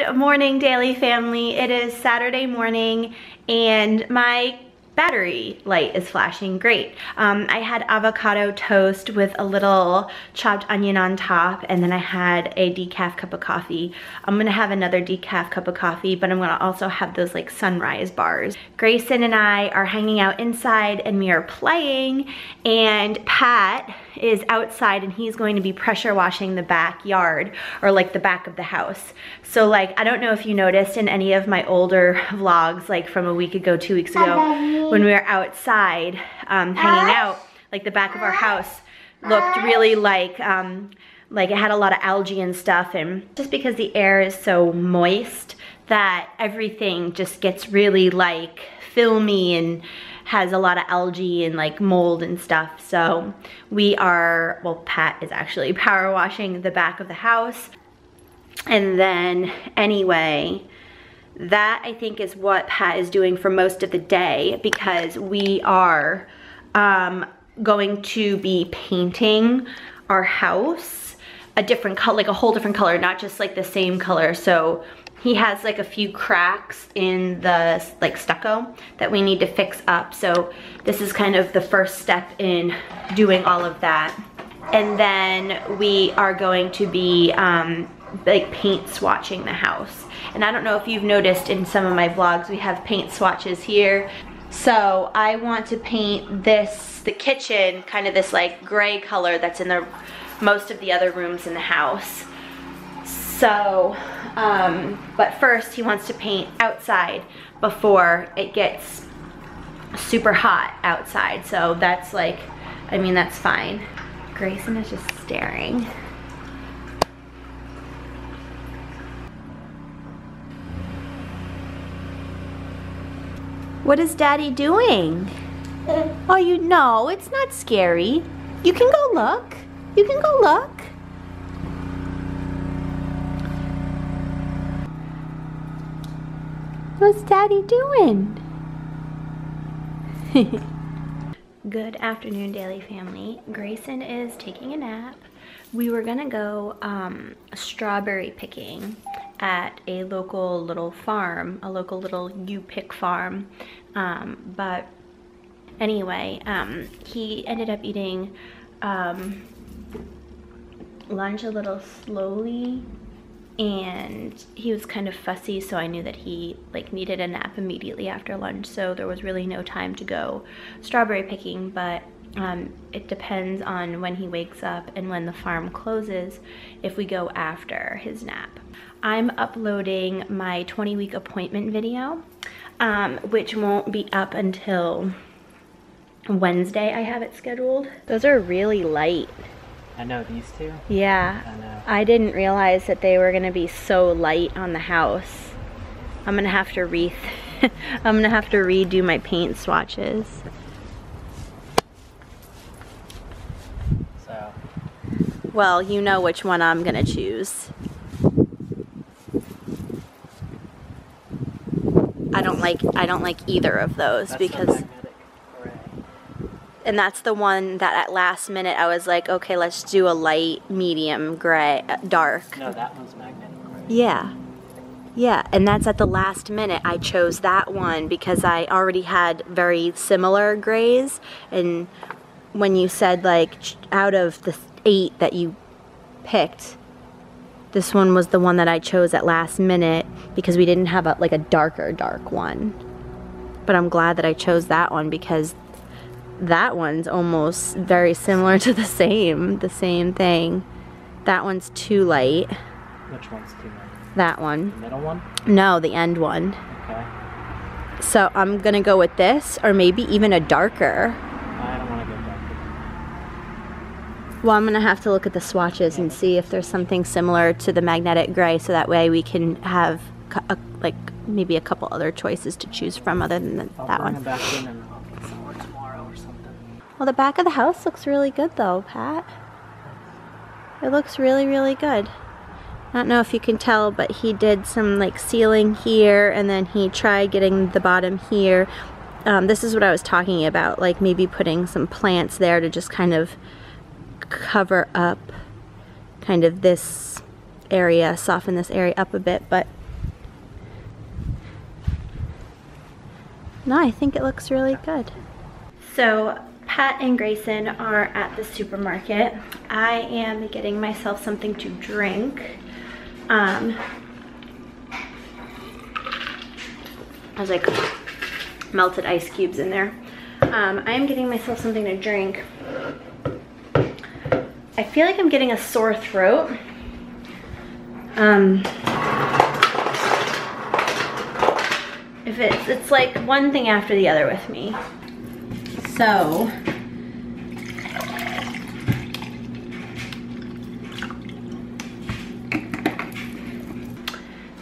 Good morning, Daily Family. It is Saturday morning and my battery light is flashing. Great. I had avocado toast with a little chopped onion on top, and then I had a decaf cup of coffee. I'm gonna have another decaf cup of coffee, but I'm gonna also have those like sunrise bars. Greyson and I are hanging out inside and we are playing, and Pat is outside and he's going to be pressure washing the backyard, or like the back of the house. So like, I don't know if you noticed in any of my older vlogs, like from a week ago, 2 weeks ago, when we were outside hanging out, like the back of our house looked really like it had a lot of algae and stuff, and just because the air is so moist that everything just gets really like filmy and has a lot of algae and like mold and stuff. So we are, well, Pat is actually power washing the back of the house. And then anyway, that I think is what Pat is doing for most of the day, because we are going to be painting our house a different color, like a whole different color, not just like the same color. So he has like a few cracks in the like stucco that we need to fix up. So this is kind of the first step in doing all of that. And then we are going to be like paint swatching the house. And I don't know if you've noticed in some of my vlogs, we have paint swatches here. So I want to paint this, the kitchen, kind of this like gray color that's in the most of the other rooms in the house. So, but first he wants to paint outside before it gets super hot outside. So that's like, I mean, that's fine. Greyson is just staring. What is Daddy doing? Oh, you know, it's not scary. You can go look. You can go look. What's Daddy doing? Good afternoon, Daily Family. Greyson is taking a nap. We were gonna go strawberry picking at a local little farm, a local little you-pick farm. But anyway, he ended up eating lunch a little slowly, and he was kind of fussy, so I knew that he like needed a nap immediately after lunch, so there was really no time to go strawberry picking. But it depends on when he wakes up and when the farm closes if we go after his nap. I'm uploading my 20-week appointment video, which won't be up until Wednesday. I have it scheduled. Those are really light. I know, these two? Yeah. I know. I didn't realize that they were gonna be so light on the house. I'm gonna have to I'm gonna have to redo my paint swatches. So. Well, you know which one I'm gonna choose. I don't like either of those. That's because, and that's the one that at last minute I was like, okay, let's do a light, medium, gray, dark. No, that one's magnetic gray. Yeah. Yeah, and that's at the last minute I chose that one because I already had very similar grays, and when you said like out of the 8 that you picked, this one was the one that I chose at last minute because we didn't have like a darker dark one. But I'm glad that I chose that one because that one's almost very similar to the same thing. That one's too light. Which one's too light? That one. The middle one? No, the end one. Okay. So I'm gonna go with this, or maybe even a darker. I don't want to go darker. Well, I'm gonna have to look at the swatches and see if there's something similar to the magnetic gray, so that way we can have like maybe a couple other choices to choose from other than that one. I'll bring them back in and I'll get some more tomorrow or something. Well, the back of the house looks really good though, Pat. It looks really, really good. I don't know if you can tell, but he did some like ceiling here, and then he tried getting the bottom here. This is what I was talking about, like maybe putting some plants there to just kind of cover up kind of this area, soften this area up a bit. But No, I think it looks really good. So Pat and Grayson are at the supermarket. I am getting myself something to drink. There's like melted ice cubes in there. I am getting myself something to drink. I feel like I'm getting a sore throat. If it's like one thing after the other with me. So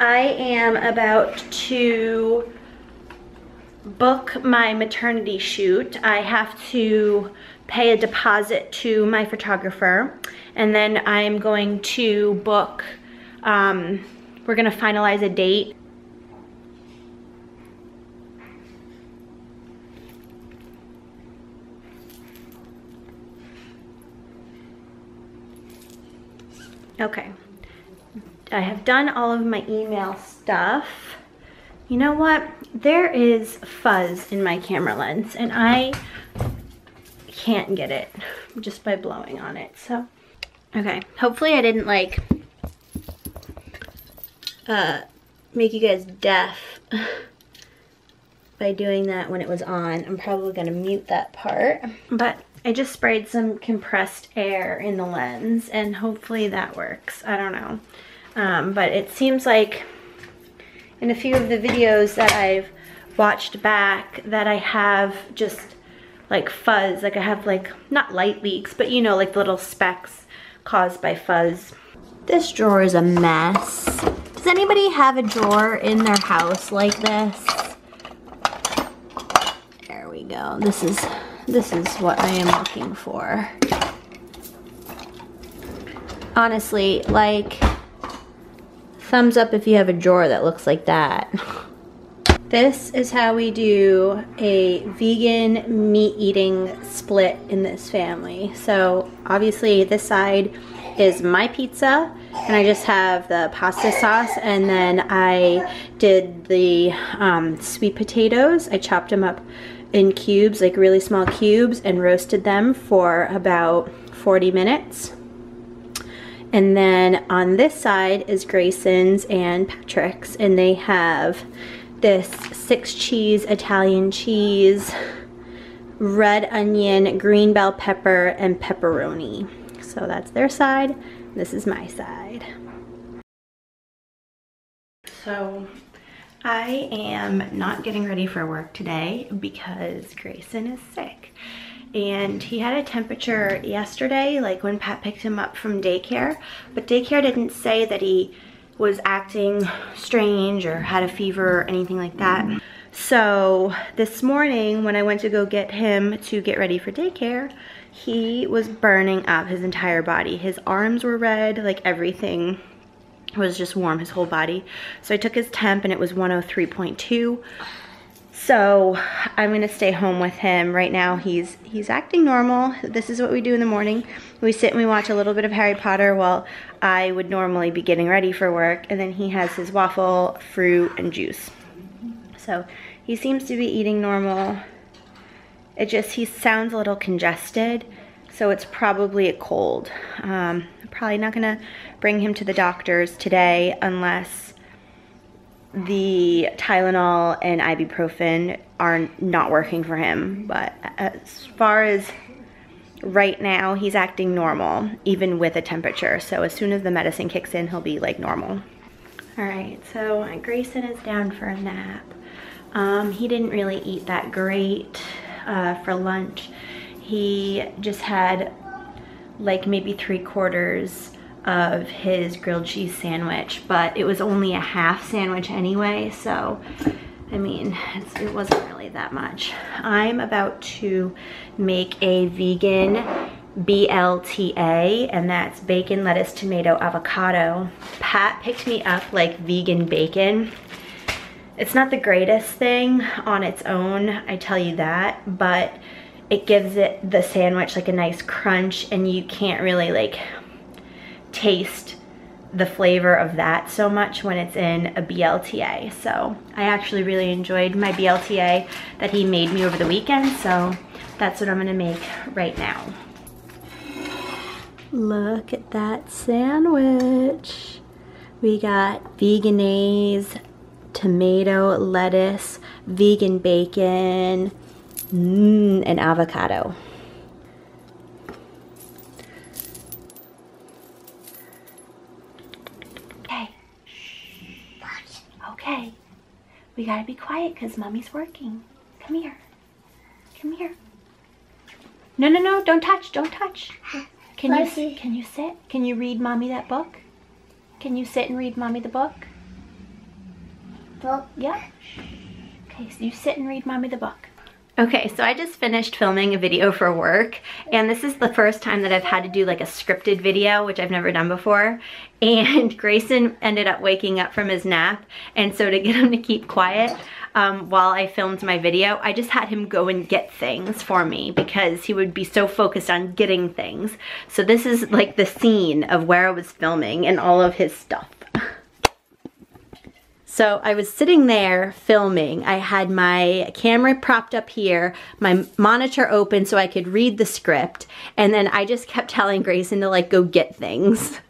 I am about to book my maternity shoot. I have to pay a deposit to my photographer, and then I'm going to book, we're gonna finalize a date. Okay, I have done all of my email stuff. You know what? There is fuzz in my camera lens, and I can't get it just by blowing on it. So, okay, hopefully I didn't like make you guys deaf by doing that when it was on. I'm probably gonna mute that part, but I just sprayed some compressed air in the lens, and hopefully that works. I don't know, but it seems like in a few of the videos that I've watched back that I have just like fuzz, like I have like, not light leaks, but you know, like little specks caused by fuzz. This drawer is a mess. Does anybody have a drawer in their house like this? There we go. This is what I am looking for. Honestly, like, thumbs up if you have a drawer that looks like that. This is how we do a vegan meat eating split in this family. So obviously this side is my pizza, and I just have the pasta sauce, and then I did the sweet potatoes. I chopped them up in cubes, like really small cubes, and roasted them for about 40 minutes. And then on this side is Greyson's and Patrick's, and they have this 6 cheese Italian cheese, red onion, green bell pepper, and pepperoni. So that's their side. This is my side. So I am not getting ready for work today because Grayson is sick. And he had a temperature yesterday, like when Pat picked him up from daycare, but daycare didn't say that he was acting strange or had a fever or anything like that. So this morning when I went to go get him to get ready for daycare, he was burning up his entire body. His arms were red, like everything was just warm, his whole body. So I took his temp and it was 103.2. So I'm gonna stay home with him. Right now he's acting normal. This is what we do in the morning. We sit and we watch a little bit of Harry Potter while I would normally be getting ready for work, and then he has his waffle, fruit, and juice. So he seems to be eating normal. He sounds a little congested, so it's probably a cold. I'm probably not gonna bring him to the doctor's today unless the Tylenol and ibuprofen are not working for him. But as far as right now, he's acting normal, even with a temperature. So as soon as the medicine kicks in, he'll be like normal. All right, so Grayson is down for a nap. He didn't really eat that great for lunch. He just had like maybe 3/4 of his grilled cheese sandwich, but it was only a half sandwich anyway, so I mean, it wasn't really that much. I'm about to make a vegan BLTA, and that's bacon, lettuce, tomato, avocado. Pat picked me up like vegan bacon. It's not the greatest thing on its own, I tell you that, but it gives it the sandwich like a nice crunch, and you can't really like taste the flavor of that so much when it's in a BLTA. So I actually really enjoyed my BLTA that he made me over the weekend, so that's what I'm gonna make right now. Look at that sandwich. We got veganaise, tomato, lettuce, vegan bacon, and avocado. Okay. Okay. We gotta be quiet because mommy's working. Come here. Come here. No, no, no, don't touch, don't touch. Can you sit? Can you read mommy that book? Can you sit and read mommy the book? Book? Yeah. Okay, so you sit and read mommy the book. Okay, so I just finished filming a video for work, and this is the first time that I've had to do like a scripted video, which I've never done before. And Grayson ended up waking up from his nap, and so to get him to keep quiet while I filmed my video, I just had him go and get things for me because he would be so focused on getting things. So this is like the scene of where I was filming and all of his stuff. So I was sitting there filming. I had my camera propped up here, my monitor open so I could read the script, and then I just kept telling Grayson to like go get things.